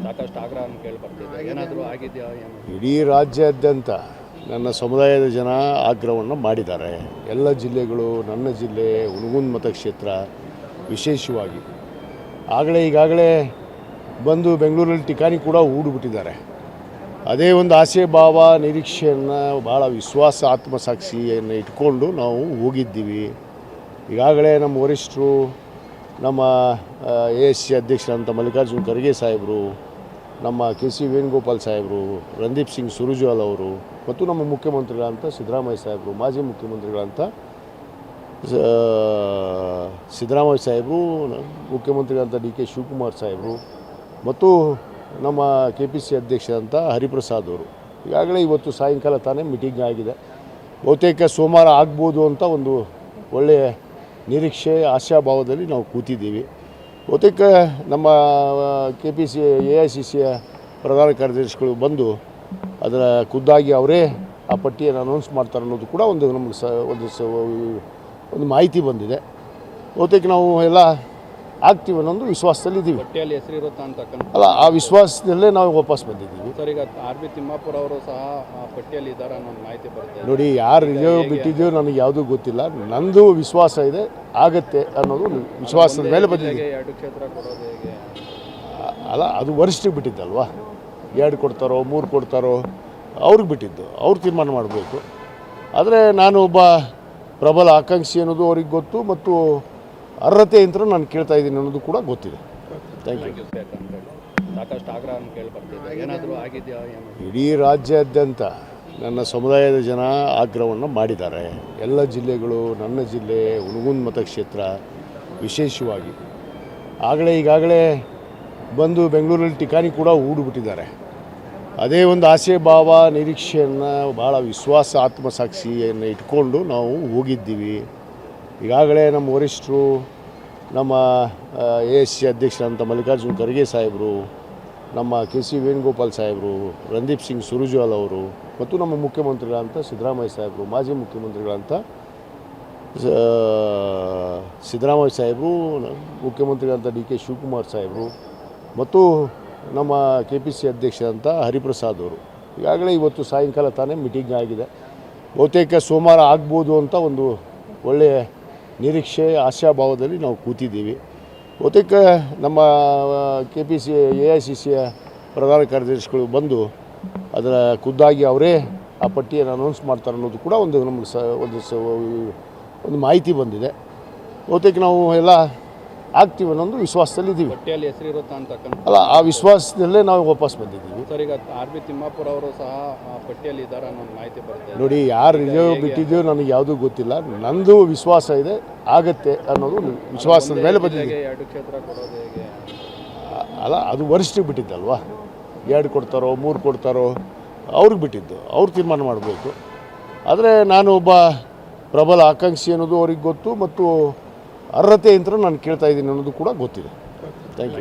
ಸಾಕಷ್ಟು ಆಗ್ರಹವನ್ನು ಕೇಳಿಬರ್ತಿದೆ. ಏನಾದರೂ ಆಗಿದೆಯಾ ಏನು? ಇಡೀ ರಾಜ್ಯಾದ್ಯಂತ ನನ್ನ ಸಮುದಾಯದ ಜನ ಆಗ್ರಹವನ್ನು ಮಾಡಿದ್ದಾರೆ. ಎಲ್ಲ ಜಿಲ್ಲೆಗಳು, ನನ್ನ ಜಿಲ್ಲೆ ಹುನಗುಂದ ಮತಕ್ಷೇತ್ರ ವಿಶೇಷವಾಗಿ ಈಗಾಗಲೇ ಬಂದು ಬೆಂಗಳೂರಲ್ಲಿ ಠಿಕಾಣಿ ಕೂಡ ಹೂಡಿಬಿಟ್ಟಿದ್ದಾರೆ. ಅದೇ ಒಂದು ಆಸೆ ಭಾವ ನಿರೀಕ್ಷೆಯನ್ನು ಭಾಳ ವಿಶ್ವಾಸ ಆತ್ಮಸಾಕ್ಷಿಯನ್ನು ಇಟ್ಕೊಂಡು ನಾವು ಹೋಗಿದ್ದೀವಿ. ಈಗಾಗಲೇ ನಮ್ಮ ವರಿಷ್ಠರು, ನಮ್ಮ ASC ಅಧ್ಯಕ್ಷರಂತ ಮಲ್ಲಿಕಾರ್ಜುನ್ ಖರ್ಗೆ ಸಾಹೇಬರು, ನಮ್ಮ KC ವೇಣುಗೋಪಾಲ್ ಸಾಹೇಬರು, ರಣದೀಪ್ ಸಿಂಗ್ ಸುರ್ಜೇವಾಲಾ ಅವರು ಮತ್ತು ನಮ್ಮ ಮುಖ್ಯಮಂತ್ರಿಗಳಂತ ಸಿದ್ದರಾಮಯ್ಯ ಸಾಹೇಬರು, ಮಾಜಿ ಮುಖ್ಯಮಂತ್ರಿಗಳಂತ ಸಿದ್ದರಾಮಯ್ಯ ಸಾಹೇಬರು, ಮುಖ್ಯಮಂತ್ರಿಗಳಂತ DK ಶಿವಕುಮಾರ್ ಸಾಹೇಬರು ಮತ್ತು ನಮ್ಮ KPC ಅಧ್ಯಕ್ಷರಂತ ಹರಿಪ್ರಸಾದ್ ಅವರು ಈಗಾಗಲೇ ಇವತ್ತು ಸಾಯಂಕಾಲ ತಾನೇ ಮೀಟಿಂಗ್ ಆಗಿದೆ. ಬಹುತೇಕ ಸೋಮವಾರ ಆಗ್ಬೋದು ಅಂತ ಒಂದು ಒಳ್ಳೆಯ ನಿರೀಕ್ಷೆ ಆಶಾಭಾವದಲ್ಲಿ ನಾವು ಕೂತಿದ್ದೀವಿ. ಬಹುತೇಕ ನಮ್ಮ KPC AICCಯ ಪ್ರಧಾನ ಕಾರ್ಯದರ್ಶಿಗಳು ಬಂದು ಅದರ ಖುದ್ದಾಗಿ ಅವರೇ ಆ ಪಟ್ಟಿಯನ್ನು ಅನೌನ್ಸ್ ಮಾಡ್ತಾರೆ ಅನ್ನೋದು ಕೂಡ ನಮಗೆ ಒಂದು ಮಾಹಿತಿ ಬಂದಿದೆ. ಬಹುತೇಕ ನಾವು ಎಲ್ಲ ಆಗ್ತೀವಿ ಅನ್ನೋದು ವಿಶ್ವಾಸದಲ್ಲಿದ್ದೀವಿ. ಪಟ್ಟಿಯಲ್ಲಿ ಹೆಸರಿರುತ್ತಾ ಅಂತ ಅಲ್ಲ, ಆ ವಿಶ್ವಾಸದಲ್ಲೇ ನಾವು ವಾಪಸ್ ಬಂದಿದ್ದೀವಿ. ಸರ್, ಈಗ RB ತಿಮ್ಮಾಪುರ ಅವರು ಸಹ ಪಟ್ಟಿಯಲ್ಲಿ ಇದ್ದಾರೆ ಅನ್ನೋ ಮಾಹಿತಿ ಬರುತ್ತೆ. ನೋಡಿ, ಯಾರು ಇದೆಯೋ ಬಿಟ್ಟಿದೆಯೋ ನನಗೆ ಯಾವುದೂ ಗೊತ್ತಿಲ್ಲ. ನಂದು ವಿಶ್ವಾಸ ಇದೆ, ಆಗತ್ತೆ ಅನ್ನೋದು ವಿಶ್ವಾಸದ ಮೇಲೆ ಬಂದಿದೆ. 2 ಕ್ಷೇತ್ರ ಕೊಡೋದು ಹೇಗೆ? ಅಲ್ಲ, ಅದು ವರಿಷ್ಠರಿಗೆ ಬಿಟ್ಟಿದ್ದಲ್ವಾ. 2 ಕೊಡ್ತಾರೋ 3 ಕೊಡ್ತಾರೋ ಅವ್ರಿಗೆ ಬಿಟ್ಟಿದ್ದು, ಅವ್ರು ತೀರ್ಮಾನ ಮಾಡಬೇಕು. ಆದರೆ ನಾನು ಒಬ್ಬ ಪ್ರಬಲ ಆಕಾಂಕ್ಷಿ ಅನ್ನೋದು ಅವ್ರಿಗೆ ಗೊತ್ತು ಮತ್ತು ಅರ್ಹತೆ ಅಂತ ನಾನು ಕೇಳ್ತಾ ಇದ್ದೀನಿ ಅನ್ನೋದು ಕೂಡ ಗೊತ್ತಿದೆ. Thank you. ಸಾಕಷ್ಟು ಆಗ್ರಹವನ್ನು ಕೇಳಿಬರ್ತಿದೆ. ಏನಾದರೂ ಆಗಿದೆಯಾ ಏನು? ಇಡೀ ರಾಜ್ಯಾದ್ಯಂತ ನನ್ನ ಸಮುದಾಯದ ಜನ ಆಗ್ರಹವನ್ನು ಮಾಡಿದ್ದಾರೆ. ಎಲ್ಲ ಜಿಲ್ಲೆಗಳು, ನನ್ನ ಜಿಲ್ಲೆ ಹುನಗುಂದ ಮತಕ್ಷೇತ್ರ ವಿಶೇಷವಾಗಿ ಈಗಾಗಲೇ ಬಂದು ಬೆಂಗಳೂರಲ್ಲಿ ಠಿಕಾಣಿ ಕೂಡ ಹೂಡಿಬಿಟ್ಟಿದ್ದಾರೆ. ಅದೇ ಒಂದು ಆಸೆ ಭಾವ ನಿರೀಕ್ಷೆಯನ್ನು ಭಾಳ ವಿಶ್ವಾಸ ಆತ್ಮಸಾಕ್ಷಿಯನ್ನು ಇಟ್ಕೊಂಡು ನಾವು ಹೋಗಿದ್ದೀವಿ. ಈಗಾಗಲೇ ನಮ್ಮ ವರಿಷ್ಠರು, ನಮ್ಮ ASC ಅಧ್ಯಕ್ಷರಂತ ಮಲ್ಲಿಕಾರ್ಜುನ್ ಖರ್ಗೆ ಸಾಹೇಬರು, ನಮ್ಮ KC ವೇಣುಗೋಪಾಲ್ ಸಾಹೇಬರು, ರಣದೀಪ್ ಸಿಂಗ್ ಸುರ್ಜೇವಾಲಾ ಅವರು ಮತ್ತು ನಮ್ಮ ಮುಖ್ಯಮಂತ್ರಿಗಳಂತ ಸಿದ್ದರಾಮಯ್ಯ ಸಾಹೇಬರು, ಮಾಜಿ ಮುಖ್ಯಮಂತ್ರಿಗಳಂತ ಸಿದ್ದರಾಮಯ್ಯ ಸಾಹೇಬರು, ಮುಖ್ಯಮಂತ್ರಿಗಳಂತ DK ಶಿವಕುಮಾರ್ ಸಾಹೇಬರು ಮತ್ತು ನಮ್ಮ KPC ಅಧ್ಯಕ್ಷರಂತ ಹರಿಪ್ರಸಾದ್ ಅವರು ಈಗಾಗಲೇ ಇವತ್ತು ಸಾಯಂಕಾಲ ತಾನೇ ಮೀಟಿಂಗ್ ಆಗಿದೆ. ಬಹುತೇಕ ಸೋಮವಾರ ಆಗ್ಬೋದು ಅಂತ ಒಂದು ಒಳ್ಳೆಯ ನಿರೀಕ್ಷೆ ಆಶಾಭಾವದಲ್ಲಿ ನಾವು ಕೂತಿದ್ದೀವಿ. ಬಹುತೇಕ ನಮ್ಮ KPC AICCಯ ಪ್ರಧಾನ ಕಾರ್ಯದರ್ಶಿಗಳು ಬಂದು ಅದರ ಖುದ್ದಾಗಿ ಅವರೇ ಆ ಪಟ್ಟಿಯನ್ನು ಅನೌನ್ಸ್ ಮಾಡ್ತಾರೆ ಅನ್ನೋದು ಕೂಡ ನಮಗೆ ಒಂದು ಮಾಹಿತಿ ಬಂದಿದೆ. ಬಹುತೇಕ ನಾವು ಎಲ್ಲ ಆಗ್ತೀವಿ ಅನ್ನೋದು ವಿಶ್ವಾಸದಲ್ಲಿದ್ದೀವಿ. ಪಟ್ಟಿಯಲ್ಲಿ ಹೆಸರಿರುತ್ತಾ ಅಂತ ಅಲ್ಲ, ಆ ವಿಶ್ವಾಸದಲ್ಲೇ ನಾವು ವಾಪಸ್ ಬಂದಿದ್ದೀವಿ. ಸರ್, ಈಗ RB ತಿಮ್ಮಾಪುರ ಅವರು ಸಹ ಪಟ್ಟಿಯಲ್ಲಿ ಇದ್ದಾರೆ ಅನ್ನೋ ಮಾಹಿತಿ ಬರುತ್ತೆ. ನೋಡಿ, ಯಾರು ಇದೆಯೋ ಬಿಟ್ಟಿದೆಯೋ ನನಗೆ ಯಾವುದೂ ಗೊತ್ತಿಲ್ಲ. ನಂದು ವಿಶ್ವಾಸ ಇದೆ, ಆಗತ್ತೆ ಅನ್ನೋದು ವಿಶ್ವಾಸದ ಮೇಲೆ ಬಂದಿದೆ. 2 ಕ್ಷೇತ್ರ ಕೊಡೋದು ಹೇಗೆ? ಅಲ್ಲ, ಅದು ವರಿಷ್ಠರಿಗೆ ಬಿಟ್ಟಿದ್ದಲ್ವಾ. 2 ಕೊಡ್ತಾರೋ 3 ಕೊಡ್ತಾರೋ ಅವ್ರಿಗೆ ಬಿಟ್ಟಿದ್ದು, ಅವ್ರು ತೀರ್ಮಾನ ಮಾಡಬೇಕು. ಆದರೆ ನಾನು ಒಬ್ಬ ಪ್ರಬಲ ಆಕಾಂಕ್ಷಿ ಅನ್ನೋದು ಅವ್ರಿಗೆ ಗೊತ್ತು ಮತ್ತು ಅರ್ಹತೆ ಅಂತ ನಾನು ಕೇಳ್ತಾ ಇದ್ದೀನಿ ಅನ್ನೋದು ಕೂಡ ಗೊತ್ತಿದೆ. Thank you.